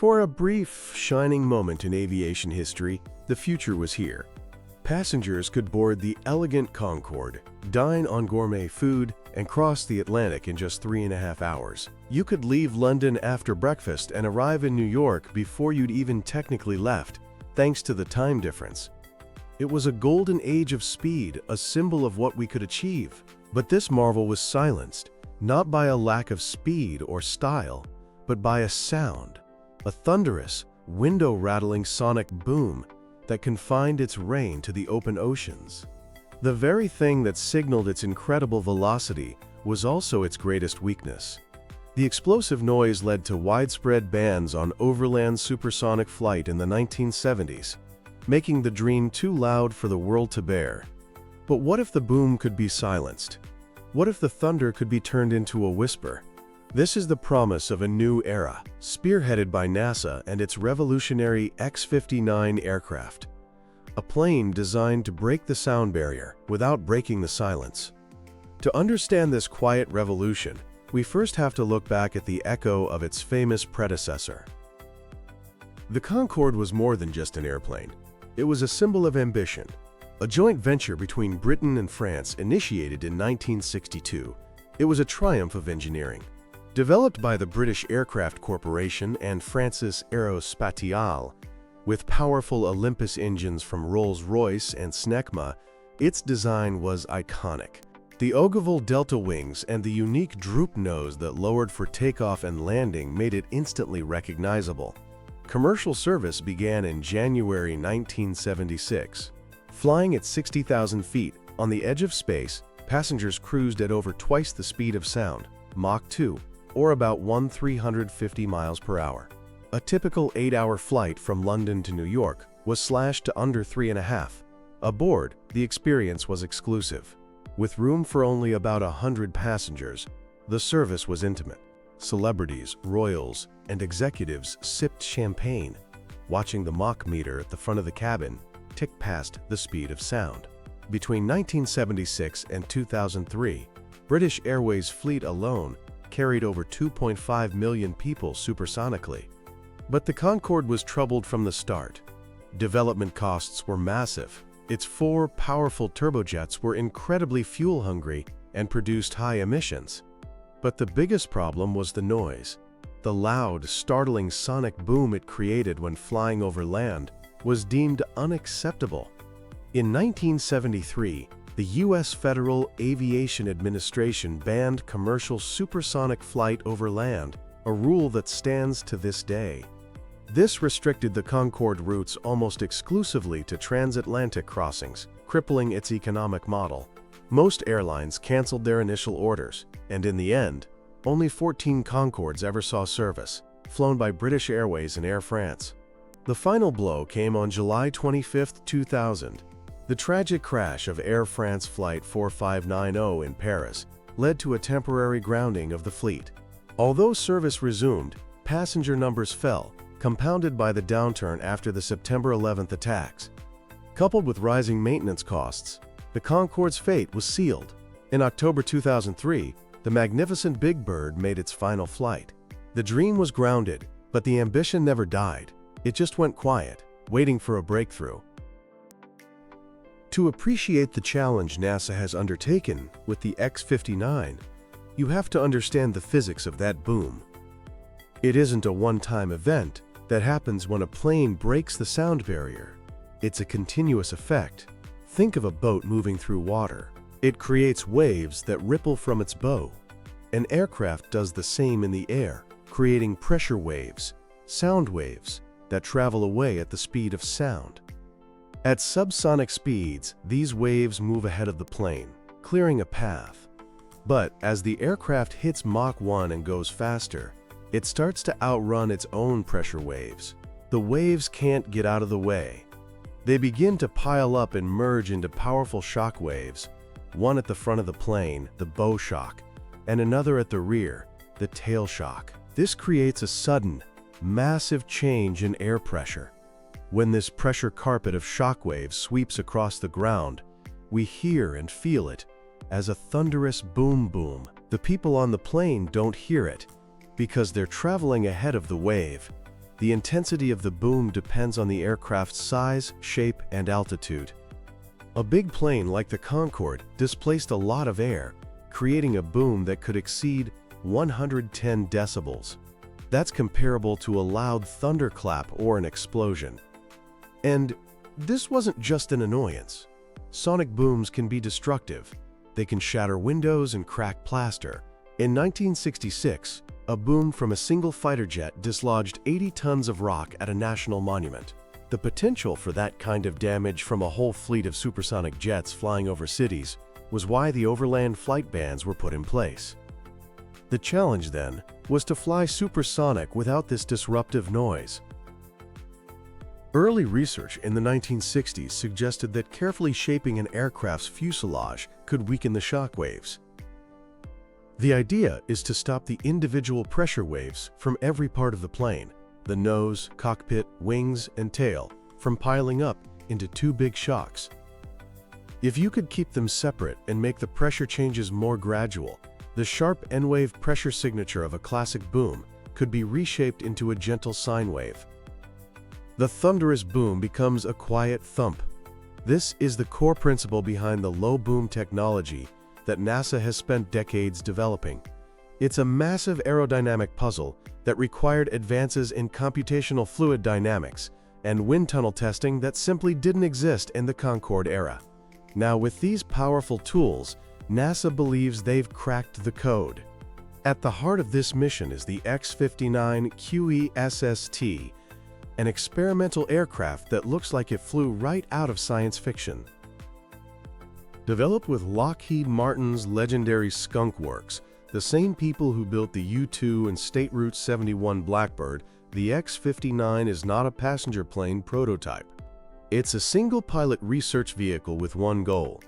For a brief, shining moment in aviation history, the future was here. Passengers could board the elegant Concorde, dine on gourmet food, and cross the Atlantic in just 3.5 hours. You could leave London after breakfast and arrive in New York before you'd even technically left, thanks to the time difference. It was a golden age of speed, a symbol of what we could achieve. But this marvel was silenced, not by a lack of speed or style, but by a sound, a thunderous, window-rattling sonic boom that confined its reign to the open oceans. The very thing that signaled its incredible velocity was also its greatest weakness. The explosive noise led to widespread bans on overland supersonic flight in the 1970s, making the dream too loud for the world to bear. But what if the boom could be silenced? What if the thunder could be turned into a whisper? This is the promise of a new era, spearheaded by NASA and its revolutionary X-59 aircraft. A plane designed to break the sound barrier without breaking the silence. To understand this quiet revolution, we first have to look back at the echo of its famous predecessor. The Concorde was more than just an airplane. It was a symbol of ambition. A joint venture between Britain and France initiated in 1962. It was a triumph of engineering. Developed by the British Aircraft Corporation and France's Aerospatiale, with powerful Olympus engines from Rolls-Royce and Snecma, its design was iconic. The ogival delta wings and the unique droop nose that lowered for takeoff and landing made it instantly recognizable. Commercial service began in January 1976. Flying at 60,000 feet on the edge of space, passengers cruised at over twice the speed of sound, Mach 2, or about 1,350 miles per hour. A typical 8-hour flight from London to New York was slashed to under 3.5. Aboard, the experience was exclusive. With room for only about 100 passengers, the service was intimate. Celebrities, royals, and executives sipped champagne, watching the Mach meter at the front of the cabin tick past the speed of sound. Between 1976 and 2003, British Airways' fleet alone carried over 2.5 million people supersonically. But the Concorde was troubled from the start. Development costs were massive. Its 4 powerful turbojets were incredibly fuel-hungry and produced high emissions. But the biggest problem was the noise. The loud, startling sonic boom it created when flying over land was deemed unacceptable. In 1973, the U.S. Federal Aviation Administration banned commercial supersonic flight over land, a rule that stands to this day. This restricted the Concorde routes almost exclusively to transatlantic crossings, crippling its economic model. Most airlines canceled their initial orders, and in the end, only 14 Concordes ever saw service, flown by British Airways and Air France. The final blow came on July 25, 2000. The tragic crash of Air France Flight 4590 in Paris led to a temporary grounding of the fleet. Although service resumed, passenger numbers fell, compounded by the downturn after the September 11th attacks. Coupled with rising maintenance costs, the Concorde's fate was sealed. In October 2003, the magnificent Big Bird made its final flight. The dream was grounded, but the ambition never died. It just went quiet, waiting for a breakthrough. To appreciate the challenge NASA has undertaken with the X-59, you have to understand the physics of that boom. It isn't a one-time event that happens when a plane breaks the sound barrier. It's a continuous effect. Think of a boat moving through water. It creates waves that ripple from its bow. An aircraft does the same in the air, creating pressure waves, sound waves, that travel away at the speed of sound. At subsonic speeds, these waves move ahead of the plane, clearing a path. But as the aircraft hits Mach 1 and goes faster, it starts to outrun its own pressure waves. The waves can't get out of the way. They begin to pile up and merge into powerful shock waves, one at the front of the plane, the bow shock, and another at the rear, the tail shock. This creates a sudden, massive change in air pressure. When this pressure carpet of shock waves sweeps across the ground, we hear and feel it as a thunderous boom boom. The people on the plane don't hear it because they're traveling ahead of the wave. The intensity of the boom depends on the aircraft's size, shape, and altitude. A big plane like the Concorde displaced a lot of air, creating a boom that could exceed 110 decibels. That's comparable to a loud thunderclap or an explosion. And this wasn't just an annoyance. Sonic booms can be destructive. They can shatter windows and crack plaster. In 1966, a boom from a single fighter jet dislodged 80 tons of rock at a national monument. The potential for that kind of damage from a whole fleet of supersonic jets flying over cities was why the overland flight bans were put in place. The challenge, then, was to fly supersonic without this disruptive noise. Early research in the 1960s suggested that carefully shaping an aircraft's fuselage could weaken the shock waves. The idea is to stop the individual pressure waves from every part of the plane, the nose, cockpit, wings, and tail, from piling up into two big shocks. If you could keep them separate and make the pressure changes more gradual, the sharp N-wave pressure signature of a classic boom could be reshaped into a gentle sine wave. The thunderous boom becomes a quiet thump. This is the core principle behind the low boom technology that NASA has spent decades developing. It's a massive aerodynamic puzzle that required advances in computational fluid dynamics and wind tunnel testing that simply didn't exist in the Concorde era. Now, with these powerful tools, NASA believes they've cracked the code. At the heart of this mission is the X-59 QESST, an experimental aircraft that looks like it flew right out of science fiction. Developed with Lockheed Martin's legendary Skunk Works, the same people who built the U-2 and State Route 71 Blackbird, the X-59 is not a passenger plane prototype. It's a single-pilot research vehicle with one goal: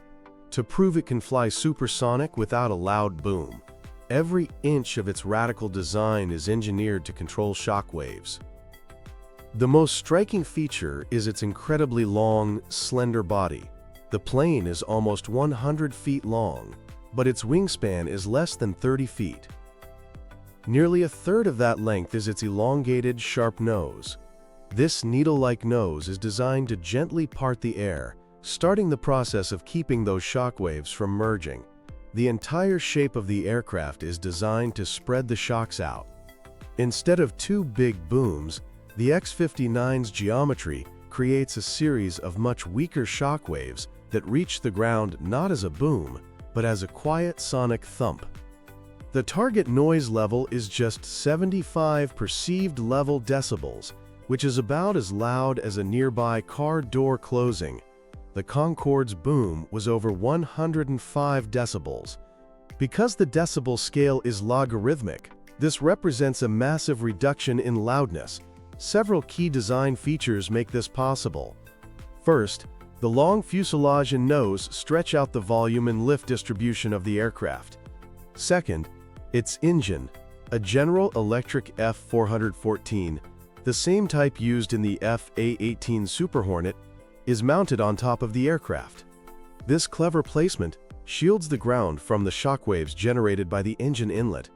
to prove it can fly supersonic without a loud boom. Every inch of its radical design is engineered to control shock waves. The most striking feature is its incredibly long, slender body. The plane is almost 100 feet long, but its wingspan is less than 30 feet. Nearly a third of that length is its elongated, sharp nose. This needle-like nose is designed to gently part the air, starting the process of keeping those shock waves from merging. The entire shape of the aircraft is designed to spread the shocks out. Instead of two big booms, the X-59's geometry creates a series of much weaker shock waves that reach the ground not as a boom, but as a quiet sonic thump. The target noise level is just 75 perceived level decibels, which is about as loud as a nearby car door closing. The Concorde's boom was over 105 decibels. Because the decibel scale is logarithmic, this represents a massive reduction in loudness. Several key design features make this possible. First, the long fuselage and nose stretch out the volume and lift distribution of the aircraft. Second, its engine, a General Electric F414, the same type used in the F/A-18 Super Hornet, is mounted on top of the aircraft. This clever placement shields the ground from the shockwaves generated by the engine inlet,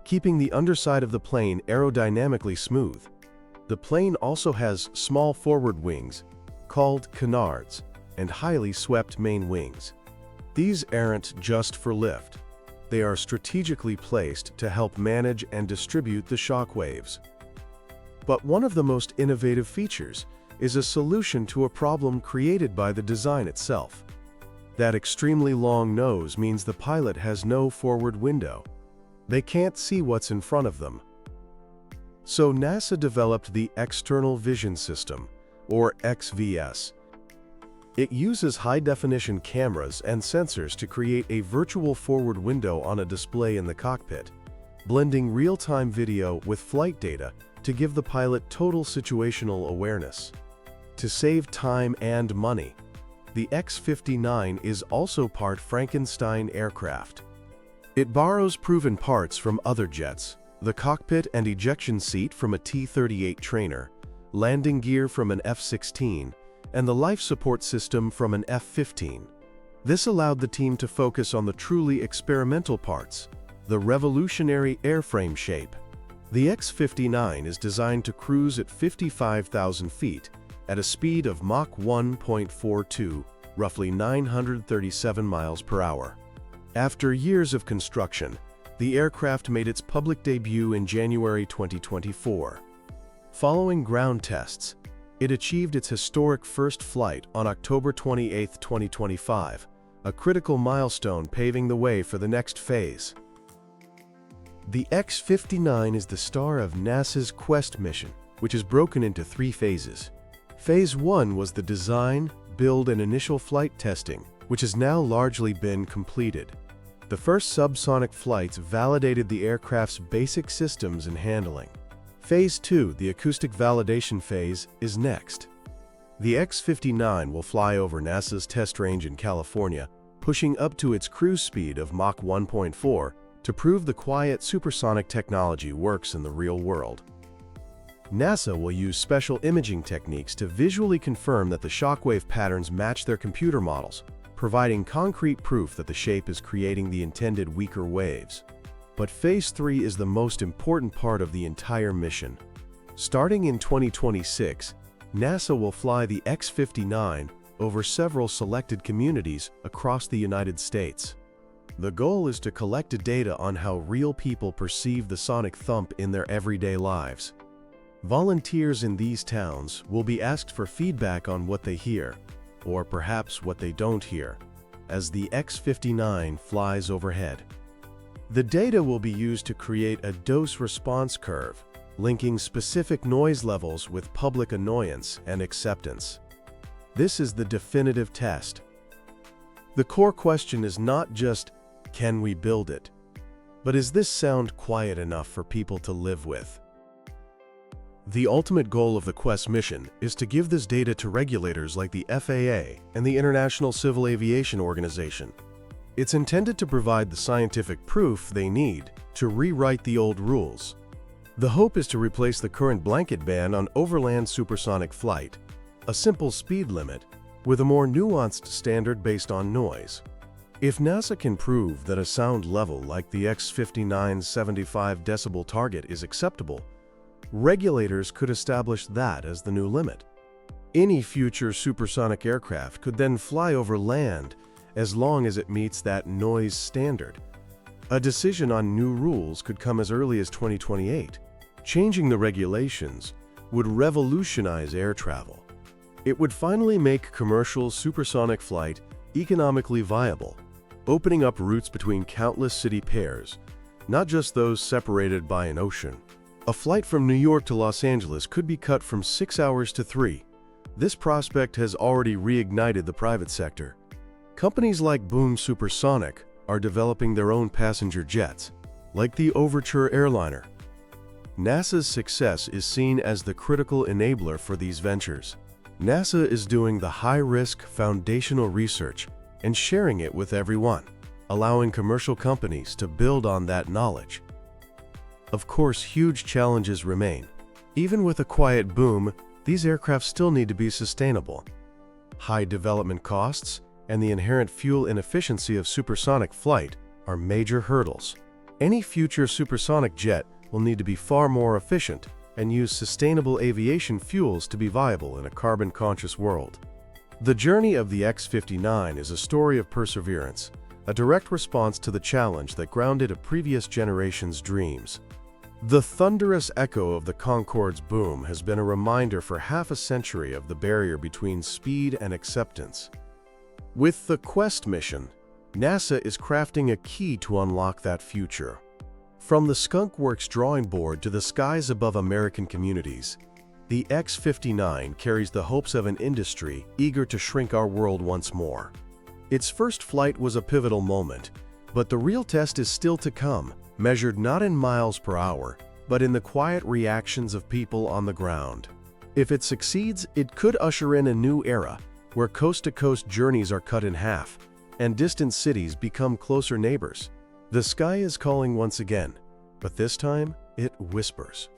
keeping the underside of the plane aerodynamically smooth. The plane also has small forward wings, called canards, and highly swept main wings. These aren't just for lift. They are strategically placed to help manage and distribute the shock waves. But one of the most innovative features is a solution to a problem created by the design itself. That extremely long nose means the pilot has no forward window. They can't see what's in front of them. So NASA developed the External Vision System, or XVS. It uses high-definition cameras and sensors to create a virtual forward window on a display in the cockpit, blending real-time video with flight data to give the pilot total situational awareness. To save time and money, the X-59 is also part Frankenstein aircraft. It borrows proven parts from other jets: the cockpit and ejection seat from a T-38 trainer, landing gear from an F-16, and the life support system from an F-15. This allowed the team to focus on the truly experimental parts, the revolutionary airframe shape. The X-59 is designed to cruise at 55,000 feet at a speed of Mach 1.42, roughly 937 miles per hour. After years of construction, the aircraft made its public debut in January 2024. Following ground tests, it achieved its historic first flight on October 28, 2025, a critical milestone paving the way for the next phase. The X-59 is the star of NASA's Quest mission, which is broken into 3 phases. Phase 1 was the design, build, and initial flight testing, which has now largely been completed. The first subsonic flights validated the aircraft's basic systems and handling. Phase 2, the acoustic validation phase, is next. The X-59 will fly over NASA's test range in California, pushing up to its cruise speed of Mach 1.4 to prove the quiet supersonic technology works in the real world. NASA will use special imaging techniques to visually confirm that the shockwave patterns match their computer models, providing concrete proof that the shape is creating the intended weaker waves. But Phase 3 is the most important part of the entire mission. Starting in 2026, NASA will fly the X-59 over several selected communities across the United States. The goal is to collect data on how real people perceive the sonic thump in their everyday lives. Volunteers in these towns will be asked for feedback on what they hear, or perhaps what they don't hear, as the X-59 flies overhead. The data will be used to create a dose-response curve, linking specific noise levels with public annoyance and acceptance. This is the definitive test. The core question is not just, can we build it? But is this sound quiet enough for people to live with? The ultimate goal of the Quest mission is to give this data to regulators like the FAA and the International Civil Aviation Organization. It's intended to provide the scientific proof they need to rewrite the old rules. The hope is to replace the current blanket ban on overland supersonic flight, a simple speed limit, with a more nuanced standard based on noise. If NASA can prove that a sound level like the X-59's 75 decibel target is acceptable, regulators could establish that as the new limit. Any future supersonic aircraft could then fly over land as long as it meets that noise standard. A decision on new rules could come as early as 2028. Changing the regulations would revolutionize air travel. It would finally make commercial supersonic flight economically viable, opening up routes between countless city pairs, not just those separated by an ocean. A flight from New York to Los Angeles could be cut from 6 hours to 3. This prospect has already reignited the private sector. Companies like Boom Supersonic are developing their own passenger jets, like the Overture airliner. NASA's success is seen as the critical enabler for these ventures. NASA is doing the high-risk foundational research and sharing it with everyone, allowing commercial companies to build on that knowledge. Of course, huge challenges remain. Even with a quiet boom, these aircraft still need to be sustainable. High development costs and the inherent fuel inefficiency of supersonic flight are major hurdles. Any future supersonic jet will need to be far more efficient and use sustainable aviation fuels to be viable in a carbon-conscious world. The journey of the X-59 is a story of perseverance, a direct response to the challenge that grounded a previous generation's dreams. The thunderous echo of the Concorde's boom has been a reminder for half a century of the barrier between speed and acceptance. With the Quest mission, NASA is crafting a key to unlock that future. From the Skunk Works drawing board to the skies above American communities, the X-59 carries the hopes of an industry eager to shrink our world once more. Its first flight was a pivotal moment, but the real test is still to come, measured not in miles per hour, but in the quiet reactions of people on the ground. If it succeeds, it could usher in a new era, where coast-to-coast journeys are cut in half, and distant cities become closer neighbors. The sky is calling once again, but this time it whispers.